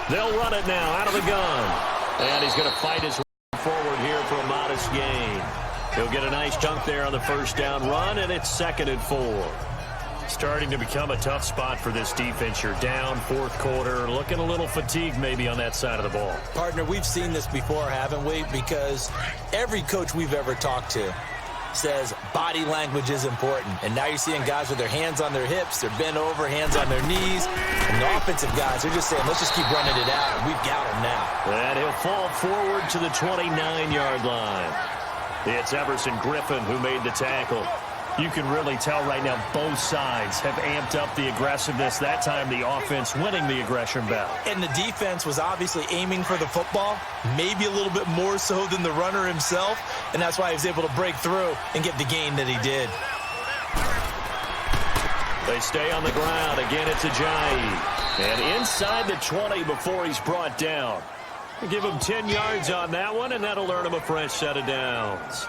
They'll run it now out of the gun. And he's going to fight his way forward here for a modest gain. He'll get a nice chunk there on the first down run, and it's 2nd and 4. Starting to become a tough spot for this defense. You're down 4th quarter, looking a little fatigued maybe on that side of the ball. Partner, we've seen this before, haven't we? Because every coach we've ever talked to says body language is important. And now you're seeing guys with their hands on their hips, they're bent over, hands on their knees. And the offensive guys, they're just saying, let's just keep running it out, and we've got him now. And he'll fall forward to the 29-yard line. It's Everson Griffin who made the tackle. You can really tell right now both sides have amped up the aggressiveness. That time the offense winning the aggression battle. And the defense was obviously aiming for the football, maybe a little bit more so than the runner himself, and that's why he was able to break through and get the gain that he did. They stay on the ground. Again, it's Ajayi. And inside the 20 before he's brought down. Give him 10 yards on that one, and that'll earn him a fresh set of downs.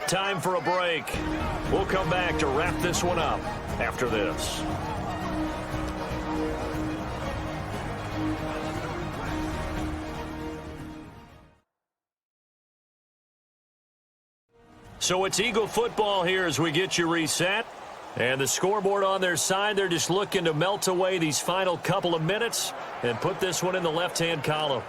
Time for a break. We'll come back to wrap this one up after this. So it's Eagle football here as we get you reset. And the scoreboard on their side, they're just looking to melt away these final couple of minutes and put this one in the left-hand column.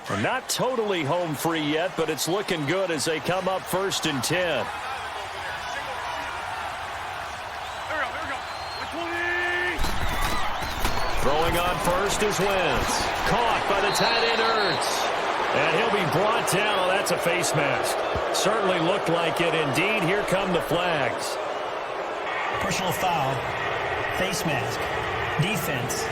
And not totally home free yet, but it's looking good as they come up 1st and 10. Throwing on first is Wentz. Caught by the tight end Ertz. And he'll be brought down. Oh, that's a face mask. Certainly looked like it. Indeed, here come the flags. Personal foul, face mask, defense.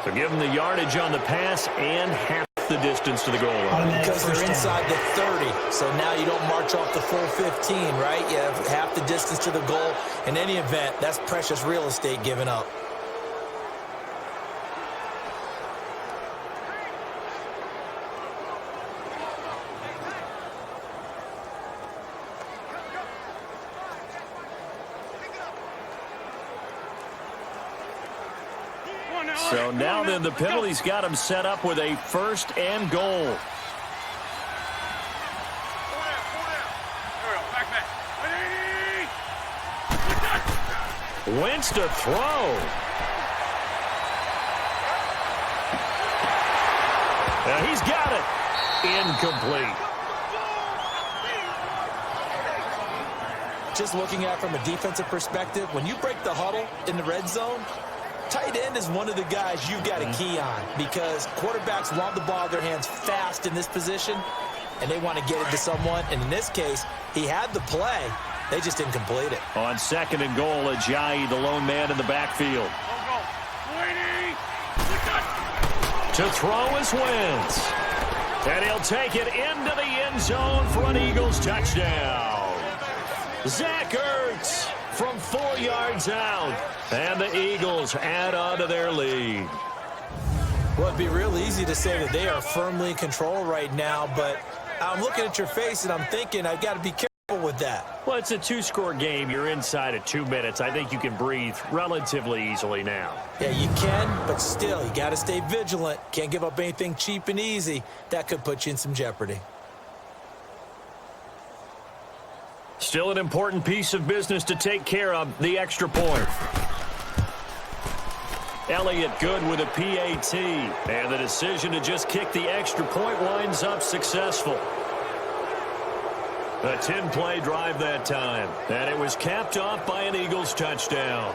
So give them the yardage on the pass and half the distance to the goal line. Because they're inside the 30, so now you don't march off the full 15, right? You have half the distance to the goal. In any event, that's precious real estate given up. So now then the penalty's got him set up with a 1st and goal. Wentz to throw. And he's got it. Incomplete. Just looking at it from a defensive perspective, when you break the huddle in the red zone, tight end is one of the guys you've got a key on because quarterbacks want the ball in their hands fast in this position. and they want to get it to someone. And in this case, he had the play. They just didn't complete it. On 2nd and goal, Ajayi, the lone man in the backfield. To throw is Wentz. And he'll take it into the end zone for an Eagles touchdown. Zach Ertz from 4 yards out. And the Eagles add on to their lead. Well, it'd be real easy to say that they are firmly in control right now, but I'm looking at your face and I'm thinking I've got to be careful with that. Well, it's a 2-score game. You're inside at 2 minutes. I think you can breathe relatively easily now. Yeah, you can, but still, you got to stay vigilant. Can't give up anything cheap and easy. That could put you in some jeopardy. Still an important piece of business to take care of, the extra point. Elliott good with a PAT, and the decision to just kick the extra point winds up successful. A 10-play drive that time, and it was capped off by an Eagles touchdown.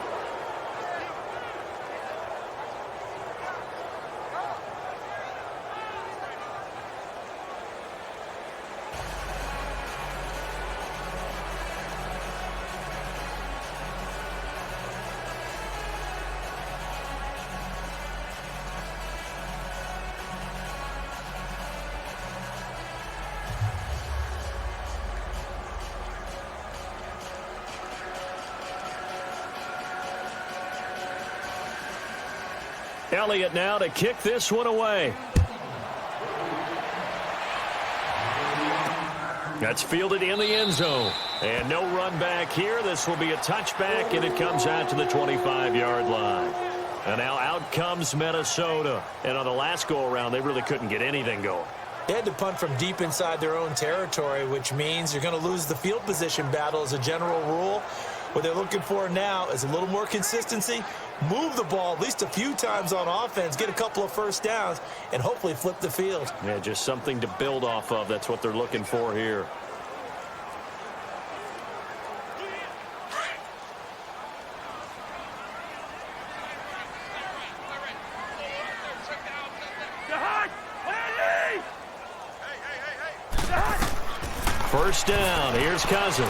Elliott now to kick this one away. That's fielded in the end zone. And no run back here. This will be a touchback, and it comes out to the 25-yard line. And now out comes Minnesota. And on the last go-around, they really couldn't get anything going. They had to punt from deep inside their own territory, which means you're going to lose the field position battle as a general rule. What they're looking for now is a little more consistency, move the ball at least a few times on offense, get a couple of first downs, and hopefully flip the field. Yeah, just something to build off of. That's what they're looking for here. First down. Here's Cousins.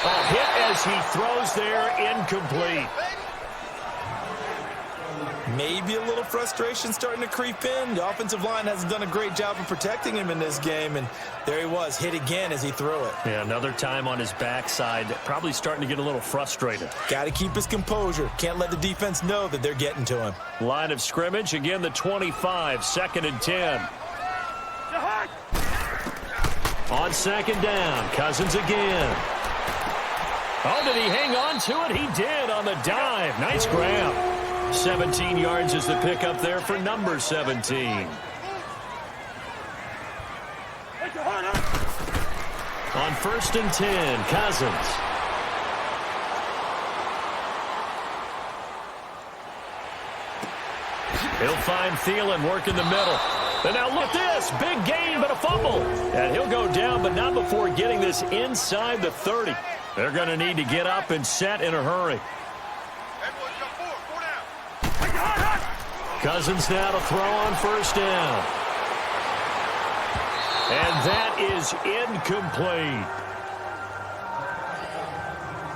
A hit as he throws there, incomplete. Maybe a little frustration starting to creep in. The offensive line hasn't done a great job of protecting him in this game, and there he was, hit again as he threw it. Yeah, another time on his backside, probably starting to get a little frustrated. Got to keep his composure. Can't let the defense know that they're getting to him. Line of scrimmage, again the 25, 2nd and 10. On 2nd down, Cousins again. Oh, did he hang on to it? He did on the dive. Nice grab. 17 yards is the pickup there for number 17. On 1st and 10, Cousins. He'll find Thielen working the middle. And now look at this. Big gain, but a fumble. And he'll go down, but not before getting this inside the 30. They're going to need to get up and set in a hurry. Cousins now to throw on 1st down. And that is incomplete.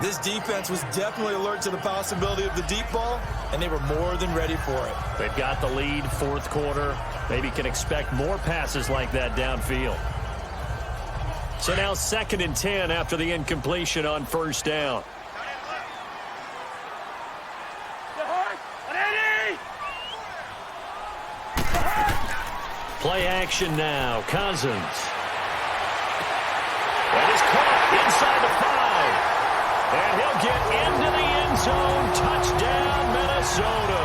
This defense was definitely alert to the possibility of the deep ball, and they were more than ready for it. They've got the lead, 4th quarter. Maybe can expect more passes like that downfield. So now 2nd and 10 after the incompletion on 1st down. Play action now. Cousins. That is caught inside the 5. And he'll get into the end zone. Touchdown, Minnesota.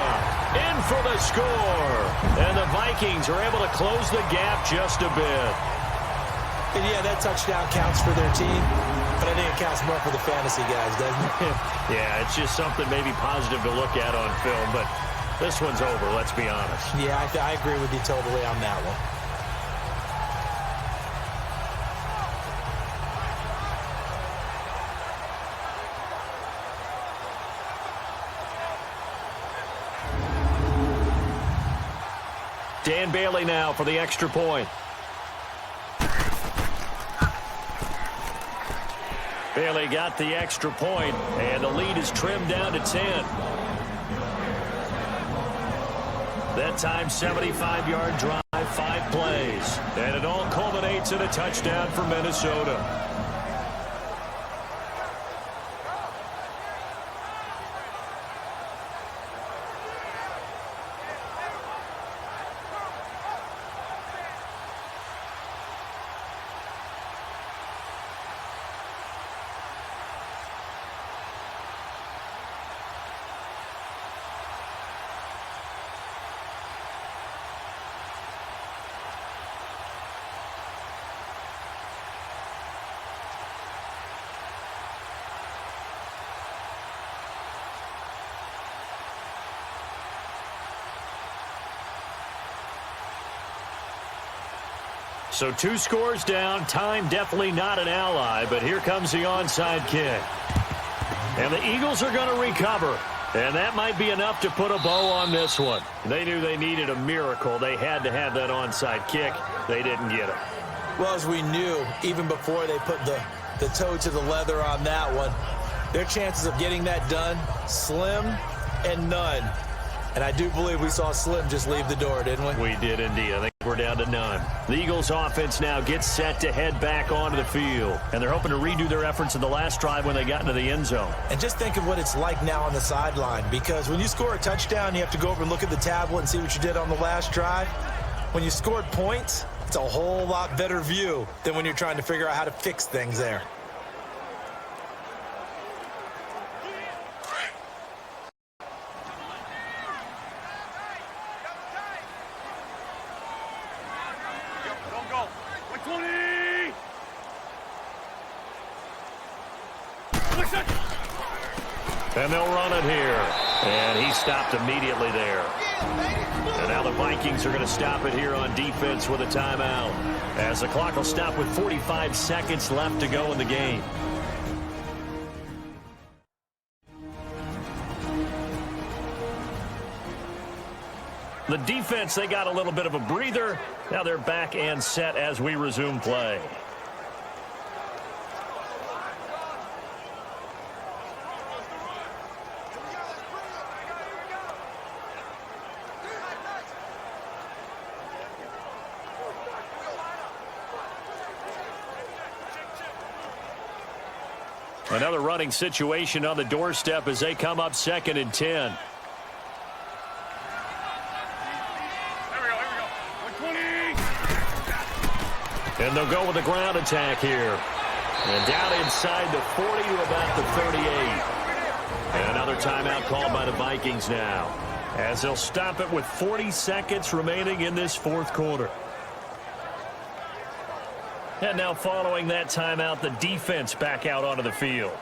In for the score. And the Vikings are able to close the gap just a bit. And yeah, that touchdown counts for their team, but I think it counts more for the fantasy guys, doesn't it? Yeah, it's just something maybe positive to look at on film, but this one's over, let's be honest. Yeah, I agree with you totally on that one. Dan Bailey now for the extra point. Bailey got the extra point, and the lead is trimmed down to 10. That time, 75-yard drive, 5 plays. And it all culminates in a touchdown for Minnesota. So 2 scores down. Time definitely not an ally, but here comes the onside kick. And the Eagles are going to recover. And that might be enough to put a bow on this one. They knew they needed a miracle. They had to have that onside kick. They didn't get it. Well, as we knew, even before they put the toe to the leather on that one, their chances of getting that done, slim and none. And I do believe we saw Slim just leave the door, didn't we? We did indeed. I think we're down to none. The Eagles offense now gets set to head back onto the field. And they're hoping to redo their efforts in the last drive when they got into the end zone. And just think of what it's like now on the sideline. Because when you score a touchdown, you have to go over and look at the tablet and see what you did on the last drive. When you scored points, it's a whole lot better view than when you're trying to figure out how to fix things there. And they'll run it here. And he stopped immediately there. And now the Vikings are going to stop it here on defense with a timeout, as the clock will stop with 45 seconds left to go in the game. The defense, they got a little bit of a breather. Now they're back and set as we resume play. Another running situation on the doorstep as they come up 2nd and 10. And they'll go with the ground attack here. And down inside the 40 to about the 38. And another timeout called by the Vikings now, as they'll stop it with 40 seconds remaining in this 4th quarter. And now following that timeout, the defense back out onto the field.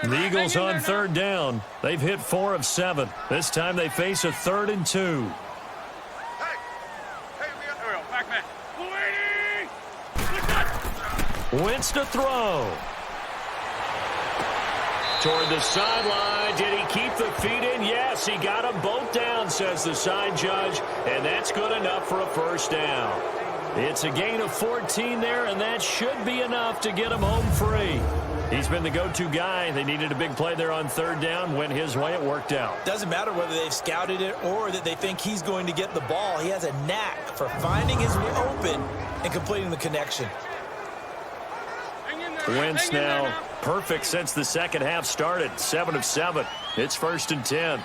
The Eagles on 3rd down. They've hit 4 of 7. This time they face a 3rd and 2. Wentz to throw. Toward the sideline. Did he keep the feet in? Yes, he got them both down, says the side judge. And that's good enough for a 1st down. It's a gain of 14 there, and that should be enough to get him home free. He's been the go-to guy. They needed a big play there on 3rd down. Went his way. It worked out. Doesn't matter whether they've scouted it or that they think he's going to get the ball. He has a knack for finding his way open and completing the connection. Wentz now perfect since the 2nd half started. 7 of 7. It's 1st and 10.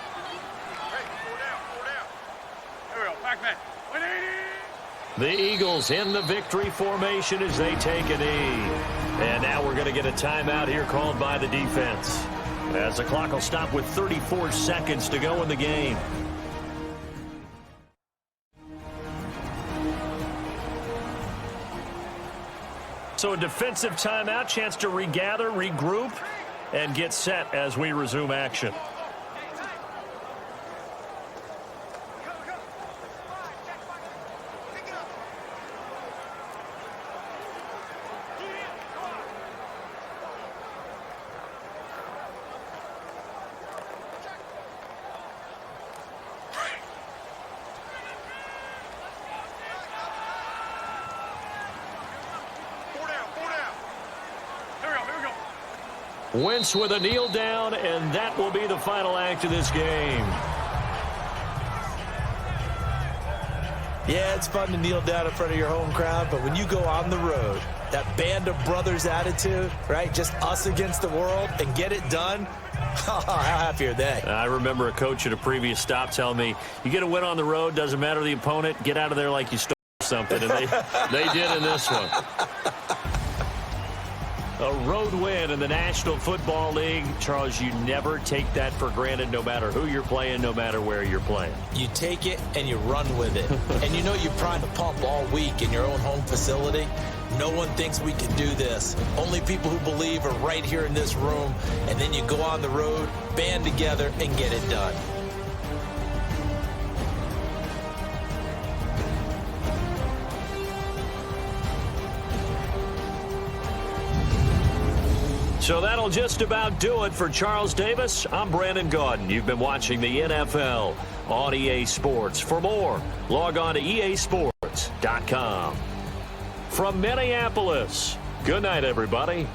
The Eagles in the victory formation as they take a knee. And now we're going to get a timeout here called by the defense, as the clock will stop with 34 seconds to go in the game. So a defensive timeout, chance to regather, regroup, and get set as we resume action. Wentz with a kneel down, and that will be the final act of this game. Yeah, it's fun to kneel down in front of your home crowd, but when you go on the road, that band of brothers attitude, right? Just us against the world and get it done. How happy are they? I remember a coach at a previous stop telling me, you get a win on the road, doesn't matter the opponent, get out of there like you stole something. And they did in this one. A road win in the National Football League. Charles, you never take that for granted no matter who you're playing, no matter where you're playing. You take it and you run with it. And you know you're primed to pump all week in your own home facility. No one thinks we can do this. Only people who believe are right here in this room. And then you go on the road, band together, and get it done. So that'll just about do it for Charles Davis. I'm Brandon Gaudin. You've been watching the NFL on EA Sports. For more, log on to easports.com. From Minneapolis, good night, everybody.